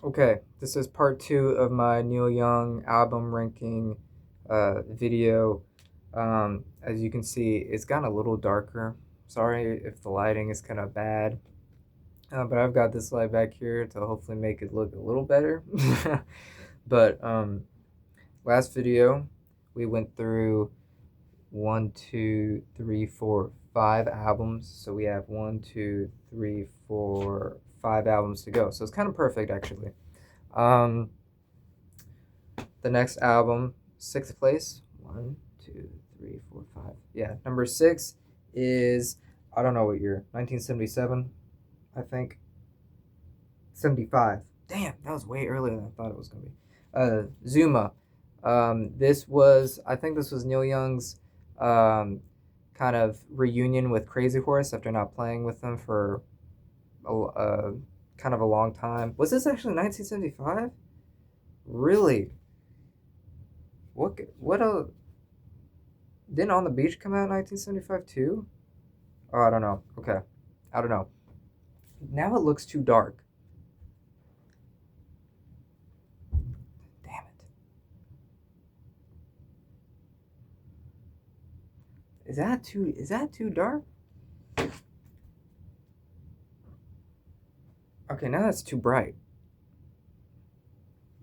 Okay, this is part two of my Neil Young album ranking video. As you can see, it's gotten a little darker. Sorry if the lighting is kind of bad, but I've got this light back here to hopefully make it look a little better. But last video, we went through one, two, three, four, five albums. So we have one, two, three, four, five albums to go. So it's kind of perfect actually. Um, the next album, sixth place. One, two, three, four, five. Yeah, number six is I don't know what year. 1977, I think. 75. Damn, that was way earlier than I thought it was gonna be. Zuma. I think this was Neil Young's kind of reunion with Crazy Horse after not playing with them for a kind of a long time. Was this actually 1975? Really? What a Didn't On the Beach come out in 1975 too? Oh, I don't know. Okay. I don't know. Now it looks too dark. Damn it. Is that too dark? Okay, now that's too bright.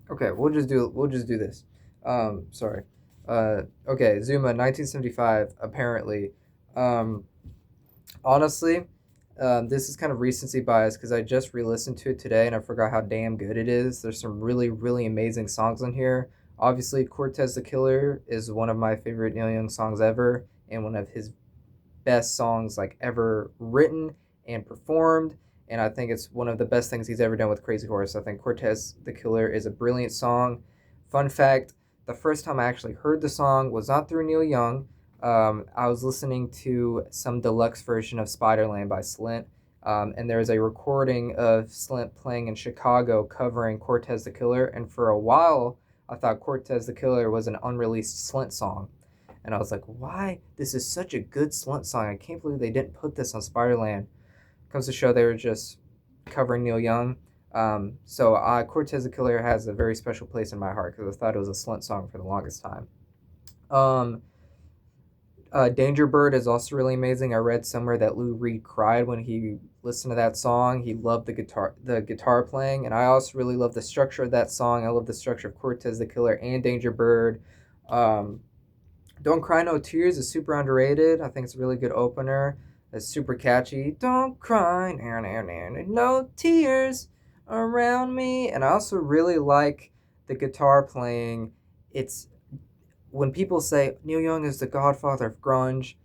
Okay, we'll just do this. Sorry. Okay, Zuma 1975 apparently. Um Honestly, this is kind of recency bias because I just re-listened to it today and I forgot how damn good it is. There's some really, really amazing songs on here. Obviously, Cortez the Killer is one of my favorite Neil Young songs ever and one of his best songs like ever written and performed. And I think it's one of the best things he's ever done with Crazy Horse. I think Cortez the Killer is a brilliant song. Fun fact: the first time I actually heard the song was not through Neil Young. I was listening to some deluxe version of Spiderland by Slint, and there was a recording of Slint playing in Chicago covering Cortez the Killer. And for a while, I thought Cortez the Killer was an unreleased Slint song. And I was like, why? This is such a good Slint song. I can't believe they didn't put this on Spiderland. Comes to show they were just covering Neil Young. So Cortez the Killer has a very special place in my heart because I thought it was a Slint song for the longest time. Um, Danger Bird is also really amazing. I read somewhere that Lou Reed cried when he listened to that song. He loved the guitar playing, and I also really love the structure of that song. I love the structure of Cortez the Killer and Danger Bird. Um, Don't Cry No Tears is super underrated. I think it's a really good opener. It's super catchy. Don't cry, no tears around me. And I also really like the guitar playing. It's when people say Neil Young is the godfather of grunge,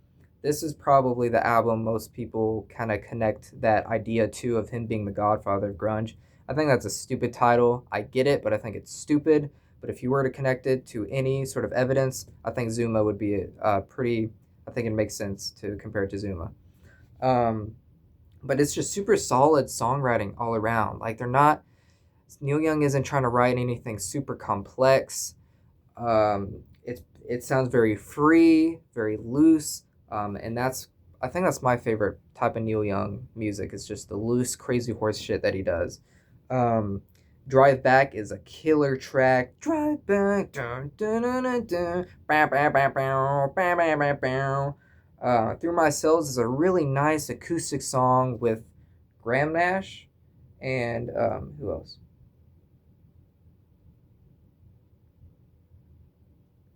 this is probably the album most people kind of connect that idea to of him being the godfather of grunge. I think that's a stupid title. I get it, but I think it's stupid. But if you were to connect it to any sort of evidence, I think Zuma would be pretty. I think it makes sense to compare it to Zuma. Um, but it's just super solid songwriting all around. Like they're not. Neil Young isn't trying to write anything super complex. It sounds very free, very loose, and I think that's my favorite type of Neil Young music. It's just the loose, crazy horse shit that he does. Um, Drive Back is a killer track. Drive back, dun, dun, dun, dun, dun, bow, bow, bow, bow, bow, bow, bow, bow. Through My Cells is a really nice acoustic song with Graham Nash and who else?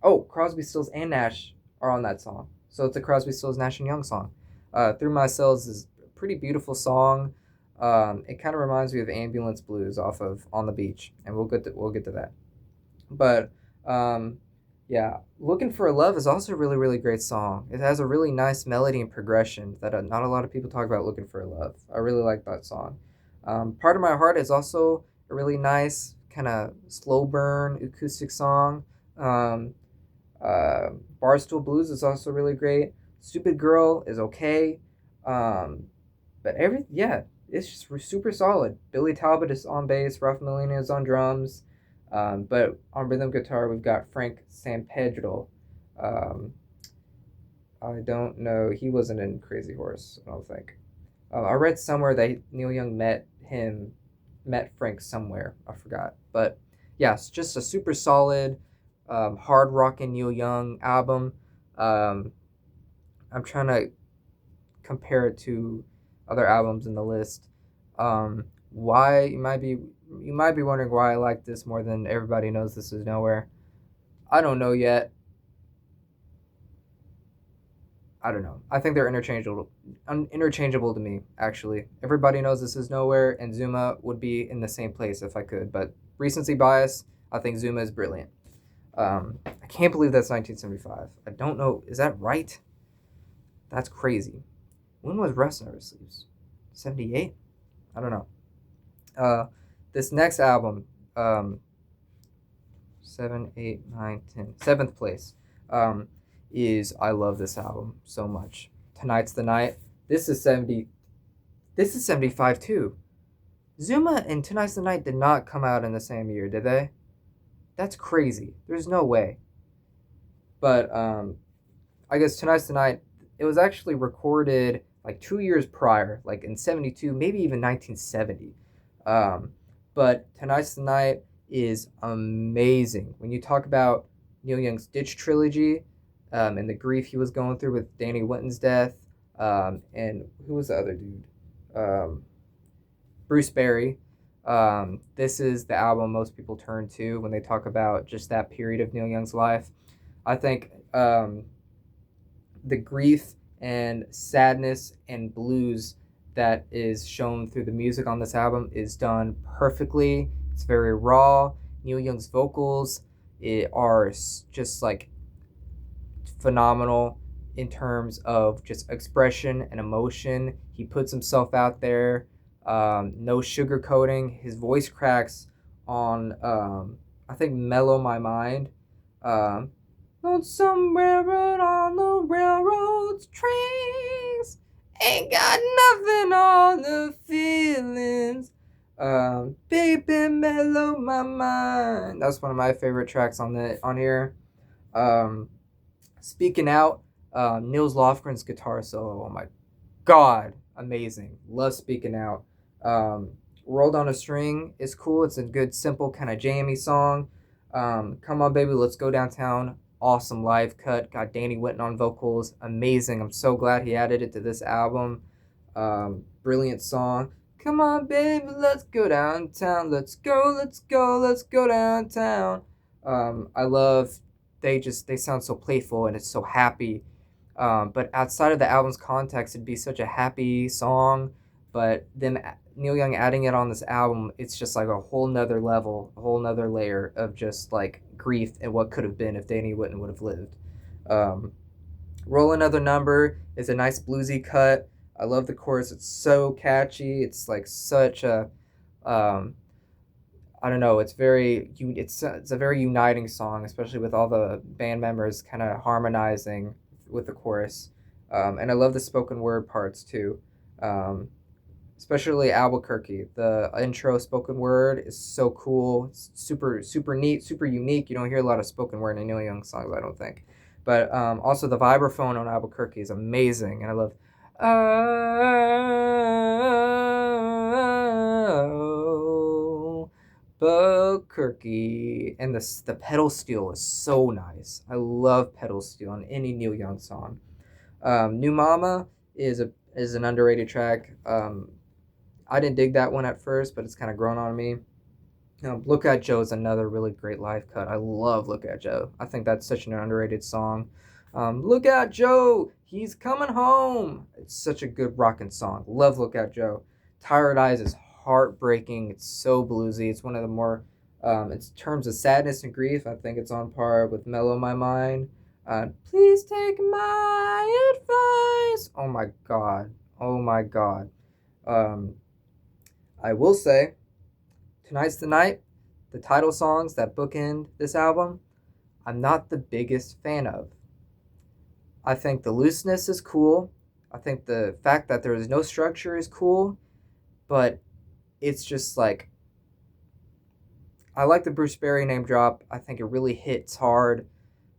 Oh, Crosby, Stills, and Nash are on that song. So it's a Crosby, Stills, Nash and Young song. Through My Cells is a pretty beautiful song. It kind of reminds me of Ambulance Blues off of On the Beach, and we'll get to that. But um, yeah, Looking for a Love is also a really really great song. It has a really nice melody and progression that not a lot of people talk about. Looking for a Love, I really like that song. Part of My Heart is also a really nice kind of slow burn acoustic song. Um, uh, Barstool Blues is also really great. Stupid Girl is okay. Um, but yeah, it's just super solid. Billy Talbot is on bass. Ralph Molina is on drums. But on rhythm guitar, we've got Frank Sampedro. Um, I don't know. He wasn't in Crazy Horse, I don't think. I read somewhere that Neil Young met him met Frank somewhere. I forgot. But yeah, it's just a super solid, hard rocking Neil Young album. Um, I'm trying to compare it to other albums in the list. Why you might be wondering why I like this more than Everybody Knows This Is Nowhere. I don't know yet. I don't know. I think they're interchangeable to me. Actually, Everybody Knows This Is Nowhere and Zuma would be in the same place if I could. But recency bias, I think Zuma is brilliant. I can't believe that's 1975. I don't know. Is that right? That's crazy. When was Rust Never Sleeps? 78? I don't know. Uh, this next album, um, 7, 8, 9, 10, seventh place, um, is I love this album so much. Tonight's the Night. This is 70. This is 75 too. Zuma and Tonight's the Night did not come out in the same year, did they? That's crazy. There's no way. But I guess Tonight's the Night. It was actually recorded like 2 years prior, like in 72, maybe even 1970. Um, but Tonight's the Night is amazing. When you talk about Neil Young's Ditch trilogy, and the grief he was going through with Danny Whitten's death, and who was the other dude? Um, Bruce Berry. This is the album most people turn to when they talk about just that period of Neil Young's life. I think the grief and sadness and blues that is shown through the music on this album is done perfectly. It's very raw. Neil Young's vocals are just like phenomenal in terms of just expression and emotion. He puts himself out there, no sugarcoating. His voice cracks on, I think, Mellow My Mind. Um, on somewhere on the railroad's tracks, ain't got nothing on the feelings. Baby, mellow my mind. That's one of my favorite tracks on here. Um, Speaking Out, Nils Lofgren's guitar solo. Oh my god, amazing. Love Speaking Out. Rolled on a String is cool. It's a good, simple, kind of jammy song. Come On Baby, Let's Go Downtown. Awesome live cut. Got Danny Whitten on vocals. Amazing. I'm so glad he added it to this album. Brilliant song. Come on, baby, let's go downtown. Let's go, let's go, let's go downtown. I love they sound so playful and it's so happy. But outside of the album's context, it'd be such a happy song. But then Neil Young adding it on this album, it's just like a whole nother level, a whole nother layer of just like grief and what could have been if Danny Whitten would have lived. Um, Roll Another Number is a nice bluesy cut. I love the chorus. It's so catchy. It's like such a, um, I don't know. It's a very uniting song, especially with all the band members kind of harmonizing with the chorus. And I love the spoken word parts too. Um, Especially Albuquerque. The intro spoken word is so cool. It's super neat, super unique. You don't hear a lot of spoken word in Neil Young songs, I don't think. But also the vibraphone on Albuquerque is amazing, and I love. Oh, Albuquerque, and the pedal steel is so nice. I love pedal steel on any Neil Young song. New Mama is an underrated track. I didn't dig that one at first, but it's kind of grown on me. Look at Joe is another really great live cut. I love Look at Joe. I think that's such an underrated song. Look at Joe, he's coming home. It's such a good rockin' song. Love Look at Joe. Tired Eyes is heartbreaking. It's so bluesy. It's one of the more, in terms of sadness and grief, I think it's on par with Mellow My Mind. Please take my advice. Oh my god. Oh my god. Um, I will say, Tonight's the Night, the title songs that bookend this album, I'm not the biggest fan of. I think the looseness is cool. I think the fact that there is no structure is cool, but it's just like, I like the Bruce Berry name drop. I think it really hits hard,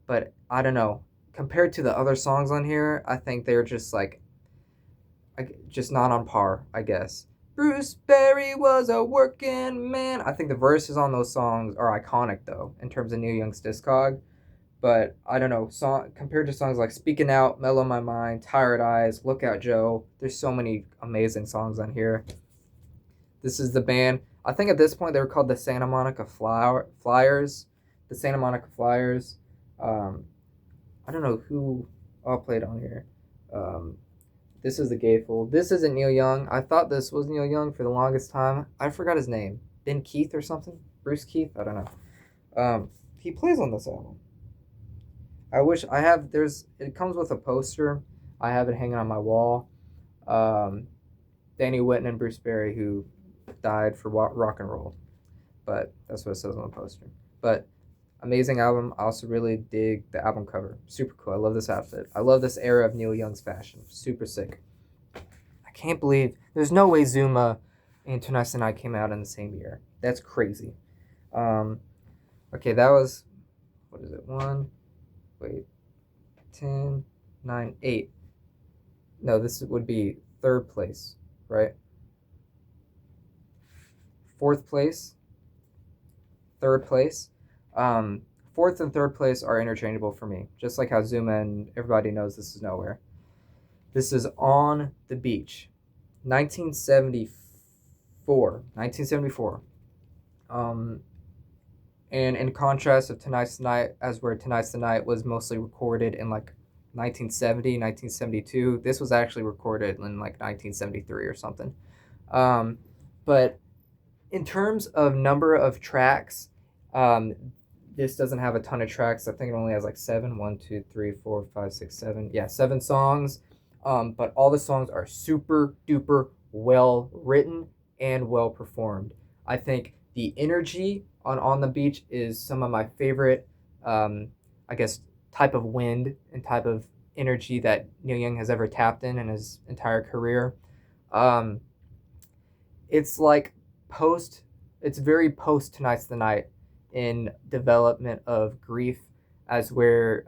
but I don't know. Compared to the other songs on here, I think they're just like, just not on par, I guess. Bruce Berry was a working man. I think the verses on those songs are iconic though in terms of Neil Young's discog. But I don't know, song compared to songs like Speaking Out, Mellow My Mind, Tired Eyes, Look Out Joe. There's so many amazing songs on here. This is the band. I think at this point they were called the Santa Monica Flyers. The Santa Monica Flyers. Um, I don't know who all played on here. Um, this is the Gatefold. This isn't Neil Young. I thought this was Neil Young for the longest time. I forgot his name. Ben Keith or something? Bruce Keith? I don't know. He plays on this album. I wish I have. It comes with a poster. I have it hanging on my wall. Um, Danny Whitten and Bruce Berry, who died for rock and roll, but that's what it says on the poster. But amazing album. I also really dig the album cover. Super cool. I love this outfit. I love this era of Neil Young's fashion. Super sick. I can't believe there's no way Zuma and Tonight's the Night came out in the same year. That's crazy. Okay, that was, what is it? 10, 9, 8. No, this would be third place, right? Fourth place, third place. Fourth and third place are interchangeable for me, just like how Zuma and everybody knows This Is Nowhere. This is On the Beach, 1974. And in contrast of Tonight's the Night, as where Tonight's the Night was mostly recorded in like 1970, 1972, this was actually recorded in like 1973 or something. But in terms of number of tracks, this doesn't have a ton of tracks. I think it only has like 7. 1, 2, 3, 4, 5, 6, 7. Yeah, 7 songs. But all the songs are super duper well written and well performed. I think the energy on the Beach is some of my favorite, I guess, type of wind and type of energy that Neil Young has ever tapped in his entire career. It's like it's very post Tonight's the Night in development of grief, as where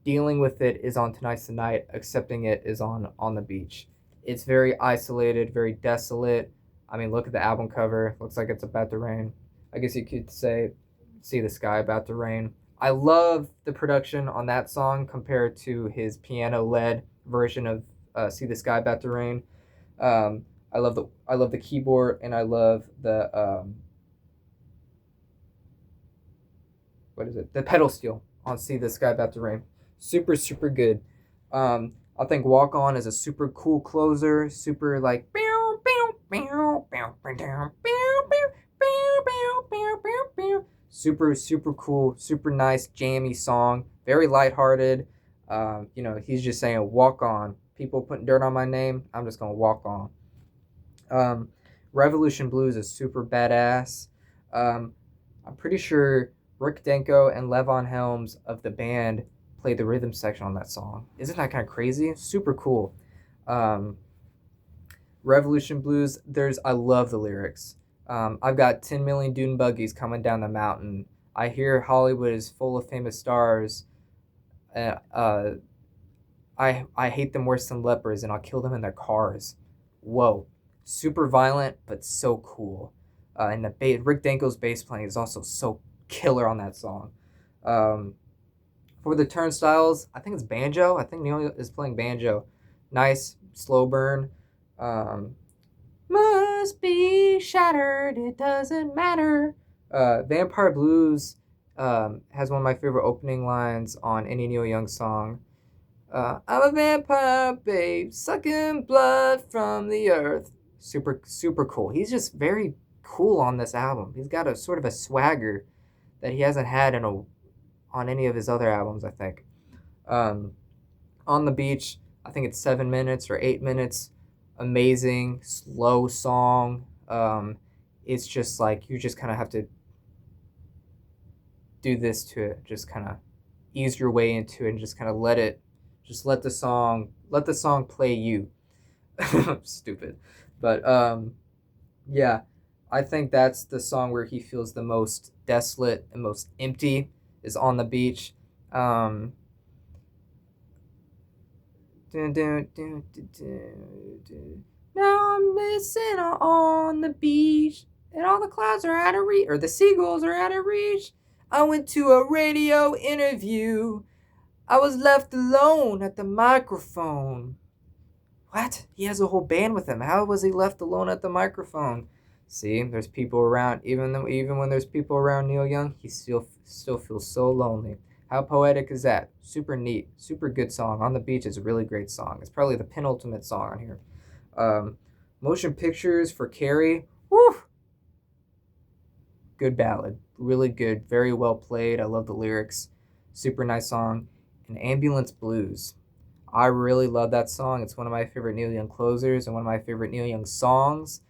dealing with it is on Tonight's the Night, accepting it is on the Beach. It's very isolated, very desolate. I mean, look at the album cover. Looks like it's about to rain. I guess you could say, see the sky about to rain. I love the production on that song compared to his piano-led version of See the Sky About to Rain. I love the keyboard, and I love the what is it? The pedal steel on See the Sky About to Rain. Super, super good. I think Walk On is a super cool closer. Super like super, super cool, super nice, jammy song. Very lighthearted. He's just saying walk on. People putting dirt on my name, I'm just gonna walk on. Revolution Blues is super badass. I'm pretty sure Rick Denko and Levon Helms of the band played the rhythm section on that song. Isn't that kind of crazy? Super cool. Revolution Blues, I love the lyrics. I've got 10 million dune buggies coming down the mountain. I hear Hollywood is full of famous stars. I hate them worse than lepers, and I'll kill them in their cars. Whoa. Super violent, but so cool. And Rick Danko's bass playing is also so killer on that song. For the turnstiles, I think it's banjo. I think Neil is playing banjo. Nice, slow burn. Must be shattered, it doesn't matter. Vampire Blues has one of my favorite opening lines on any Neil Young song. I'm a vampire, babe, sucking blood from the earth. Super, super cool. He's just very cool on this album. He's got a sort of a swagger that he hasn't had on any of his other albums, I think. On the Beach, I think it's 7 minutes or 8 minutes. Amazing, slow song. It's just like you just kind of have to do this to it. Just kind of ease your way into it and just kind of let the song play you. Stupid. But yeah, I think that's the song where he feels the most desolate and most empty is On the Beach. Dun, dun, dun, dun, dun, dun. Now I'm missing on the beach, and all the clouds are out of reach, or the seagulls are out of reach. I went to a radio interview. I was left alone at the microphone. What? He has a whole band with him. How was he left alone at the microphone? See, there's people around. Even when there's people around Neil Young, he still feels so lonely. How poetic is that? Super neat, super good song. On the Beach is a really great song. It's probably the penultimate song on here. Um, Motion Pictures for Carrie. Woo! Good ballad. Really good. Very well played. I love the lyrics. Super nice song. And Ambulance Blues. I really love that song. It's one of my favorite Neil Young closers and one of my favorite Neil Young songs.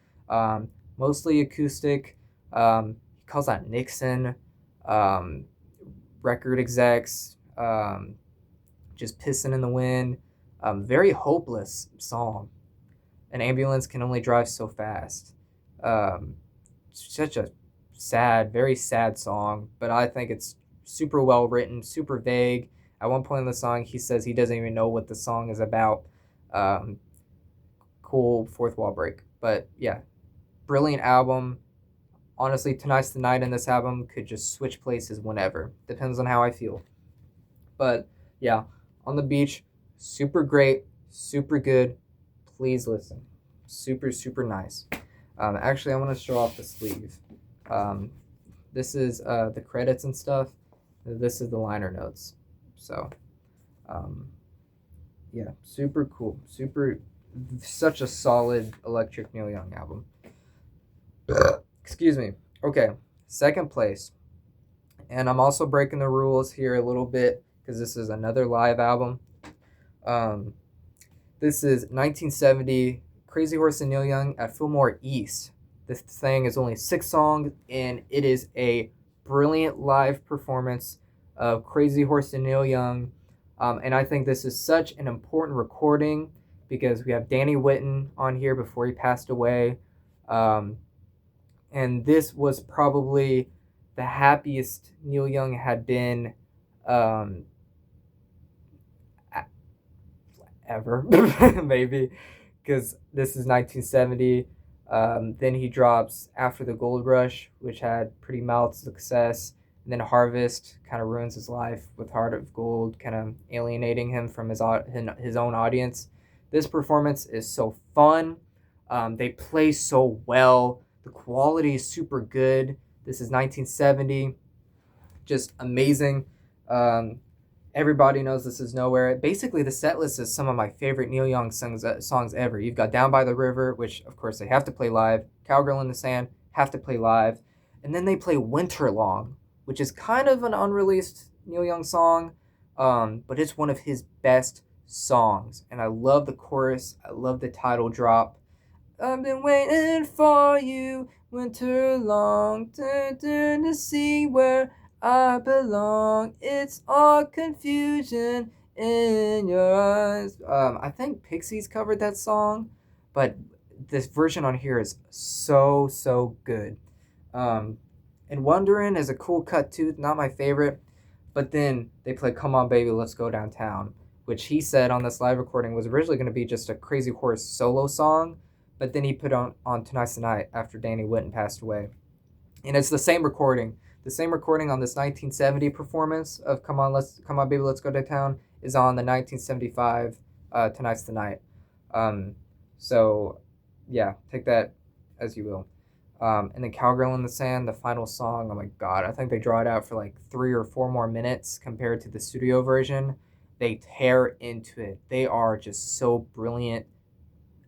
Mostly acoustic. He calls out Nixon, record execs, just pissing in the wind. Very hopeless song. An ambulance can only drive so fast. Such a sad, very sad song, but I think it's super well written, super vague. At one point in the song, he says he doesn't even know what the song is about. Cool fourth wall break. But yeah, brilliant album. Honestly, Tonight's the Night in this album could just switch places whenever. Depends on how I feel. But yeah, On the Beach, super great, super good. Please listen. Super, super nice. Actually, I want to show off the sleeve. This is the credits and stuff. This is the liner notes. So, yeah, super cool. Such a solid Electric Neil Young album. Excuse me. Okay, second place. And I'm also breaking the rules here a little bit because this is another live album. This is 1970 Crazy Horse and Neil Young at Fillmore East. This thing is only 6 songs, and it is a brilliant live performance of Crazy Horse and Neil Young. And I think this is such an important recording because we have Danny Whitten on here before he passed away. And this was probably the happiest Neil Young had been ever, maybe, because this is 1970. Then he drops After the Gold Rush, which had pretty mild success. And then Harvest kind of ruins his life with Heart of Gold, kind of alienating him from his own audience. This performance is so fun. They play so well. The quality is super good. This is 1970. Just amazing. Everybody knows This Is Nowhere. Basically, the set list is some of my favorite Neil Young songs ever. You've got Down by the River, which, of course, they have to play live. Cowgirl in the Sand, have to play live. And then they play Winter Long, which is kind of an unreleased Neil Young song, but it's one of his best songs. And I love the chorus. I love the title drop. I've been waiting for you, winter long, to see where I belong. It's all confusion in your eyes. I think Pixies covered that song, but this version on here is so good. And Wonderin' is a cool cut too, not my favorite. But then they play Come On Baby, Let's Go Downtown, which he said on this live recording was originally going to be just a Crazy Horse solo song, but then he put on Tonight's the Night after Danny Whitten passed away. And it's the same recording. The same recording on this 1970 performance of Come On Baby, Let's Go Downtown is on the 1975 Tonight's the Night. So, yeah, take that as you will. And then Cowgirl in the Sand, the final song, oh my god, I think they draw it out for like 3 or 4 more minutes compared to the studio version. They tear into it. They are just so brilliant.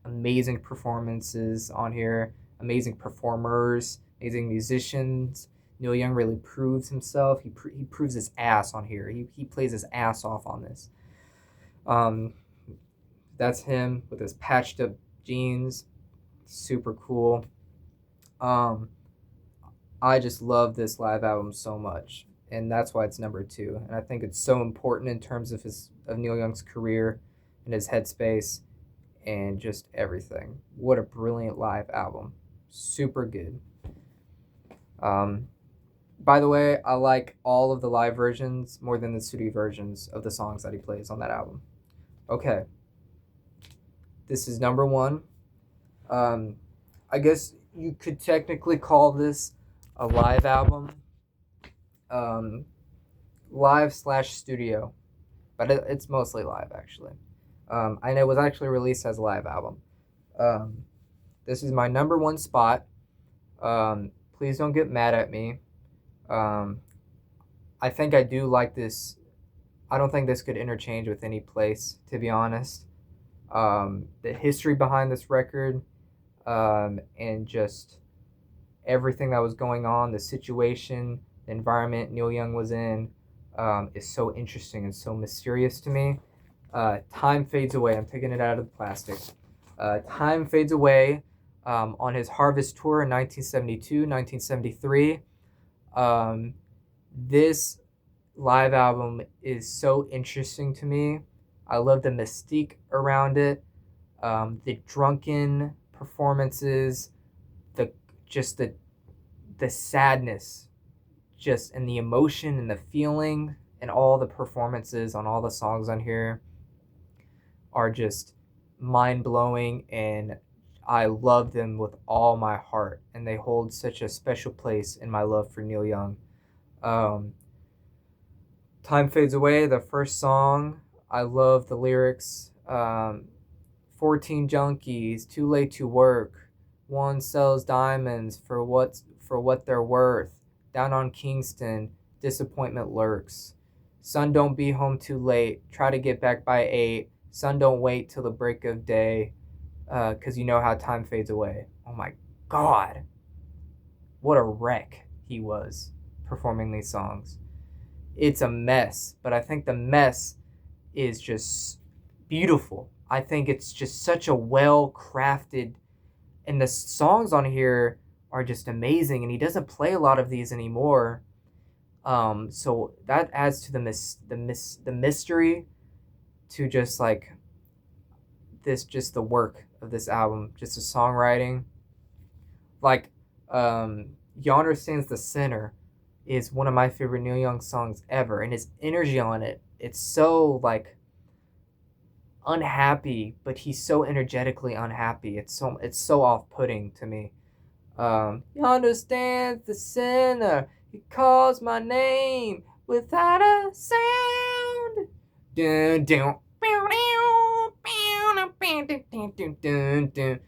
Amazing performances on here, amazing performers, amazing musicians. Neil Young really proves himself. He proves his ass on here. He plays his ass off on this. That's him with his patched up jeans. Super cool. I just love this live album so much, and that's why it's number 2. And I think it's so important in terms of Neil Young's career and his headspace and just everything. What a brilliant live album. Super good. By the way, I like all of the live versions more than the studio versions of the songs that he plays on that album. Okay. This is number 1. Um, I guess you could technically call this a live album, um, live slash studio, but it's mostly live actually. And it was actually released as a live album. Um, this is my number one spot. Please don't get mad at me. Um, I think I do like this. I don't think this could interchange with any place, to be honest. The history behind this record, and just everything that was going on, the situation, the environment Neil Young was in, is so interesting and so mysterious to me. Time Fades Away. I'm taking it out of the plastic. Time Fades Away, on his Harvest Tour in 1972, 1973. Um, this live album is so interesting to me. I love the mystique around it, the drunken performances, the just the sadness, just and the emotion and the feeling, and all the performances on all the songs on here are just mind blowing, and I love them with all my heart, and they hold such a special place in my love for Neil Young. Um, Time Fades Away, the first song, I love the lyrics. 14 junkies, too late to work. One sells diamonds for what they're worth. Down on Kingston, disappointment lurks. Son, don't be home too late. Try to get back by 8. Son, don't wait till the break of day. 'Cause you know how time fades away. Oh my God. What a wreck he was performing these songs. It's a mess, but I think the mess is just beautiful. I think it's just such a well crafted, and the songs on here are just amazing. And he doesn't play a lot of these anymore, so that adds to the mystery, to just like this, just the work of this album, just the songwriting. Like, Yonder Stands the Sinner is one of my favorite Neil Young songs ever, and his energy on it, it's so like unhappy, but he's so energetically unhappy. It's so off-putting to me. He understands the sinner. He calls my name without a sound. Dun, dun, dun, dun.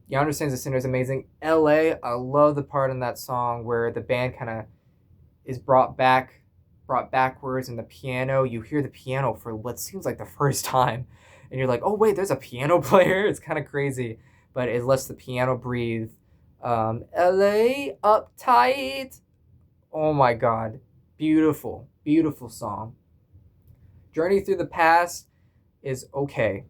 He understands the sinner is amazing. L.A. I love the part in that song where the band kind of is brought backwards, and the piano, you hear the piano for what seems like the first time, and you're like, oh wait, there's a piano player. It's kind of crazy, but it lets the piano breathe. LA Uptight, oh my God, beautiful, beautiful song. Journey Through the Past is okay.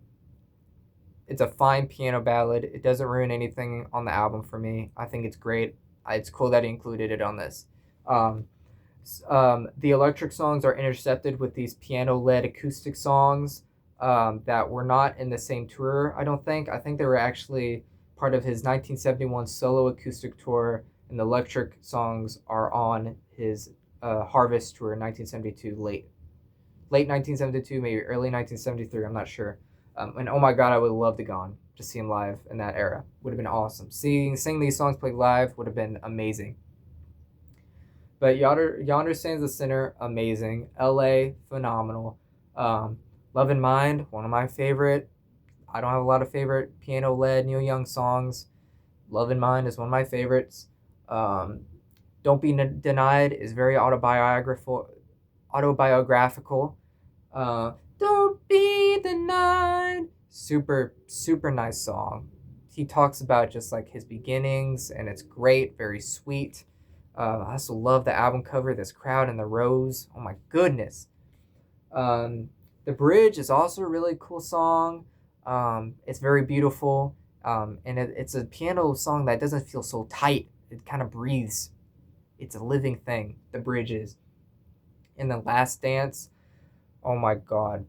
It's a fine piano ballad. It doesn't ruin anything on the album for me. I think it's great. It's cool that he included it on this. um, the electric songs are intercepted with these piano-led acoustic songs, that were not in the same tour. I don't think. I think they were actually part of his 1971 solo acoustic tour, and the electric songs are on his Harvest tour in 1972, late 1972, maybe early 1973. I'm not sure. And oh my God, I would love to gone to see him live in that era. Would have been awesome. Sing these songs played live would have been amazing. But Yonder Stands the Sinner, amazing. L.A., phenomenal. Love in Mind, one of my favorite. I don't have a lot of favorite piano-led Neil Young songs. Love in Mind is one of my favorites. Don't Be Denied is very autobiographical. Don't Be Denied. Super, super nice song. He talks about just like his beginnings, and it's great, very sweet. I also love the album cover, this crowd in the rows. Oh my goodness. The Bridge is also a really cool song. It's very beautiful. And it's a piano song that doesn't feel so tight. It kind of breathes. It's a living thing, The Bridge is. In The Last Dance, oh my God.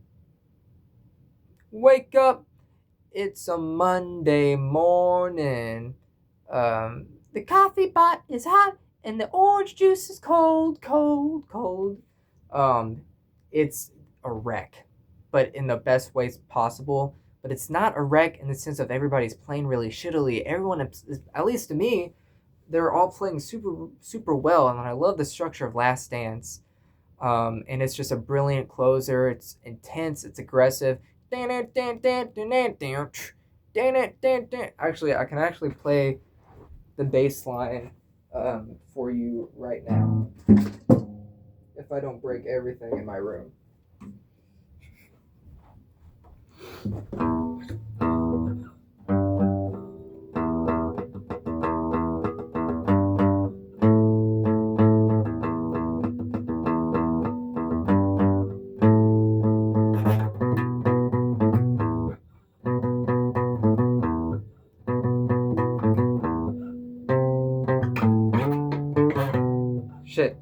Wake up, it's a Monday morning. The coffee pot is hot, and the orange juice is cold, cold, cold. It's a wreck, but in the best ways possible. but it's not a wreck in the sense of everybody's playing really shittily. Everyone, at least to me, they're all playing super well, and I love the structure of Last Dance. And it's just a brilliant closer. It's intense. It's aggressive. Actually, I can actually play the bass line for you right now if I don't break everything in my room. Shit.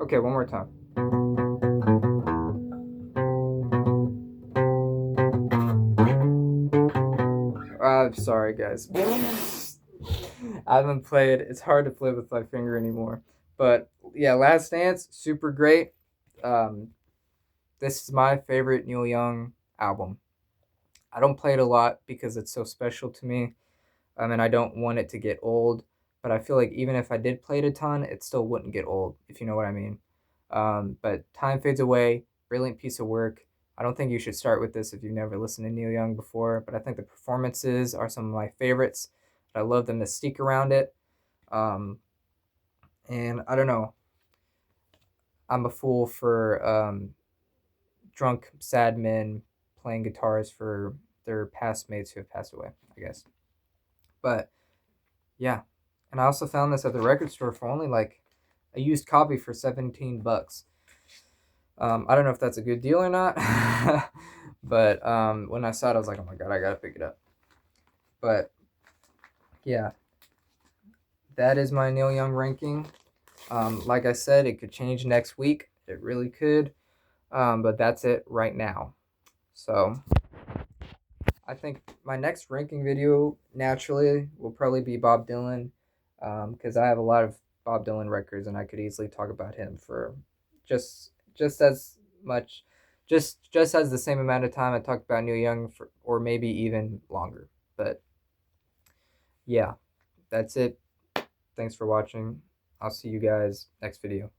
Okay, one more time. Sorry, guys. I haven't played. It's hard to play with my finger anymore. But yeah, Last Dance, super great. Um, this is my favorite Neil Young album. I don't play it a lot because it's so special to me. And I don't want it to get old. But I feel like even if I did play it a ton, it still wouldn't get old, if you know what I mean. But Time Fades Away, brilliant piece of work. I don't think you should start with this if you've never listened to Neil Young before, but I think the performances are some of my favorites. I love the mystique around it. Um, and I don't know, I'm a fool for drunk, sad men playing guitars for their past mates who have passed away, I guess. But yeah, and I also found this at the record store for only like a used copy for $17. I don't know if that's a good deal or not, but when I saw it, I was like, oh my god, I gotta pick it up. But yeah, that is my Neil Young ranking. Like I said, it could change next week. It really could. But that's it right now. So I think my next ranking video naturally will probably be Bob Dylan, because I have a lot of Bob Dylan records and I could easily talk about him for just as much, just as the same amount of time I talked about Neil Young for, or maybe even longer. But yeah, that's it. Thanks for watching. I'll see you guys next video.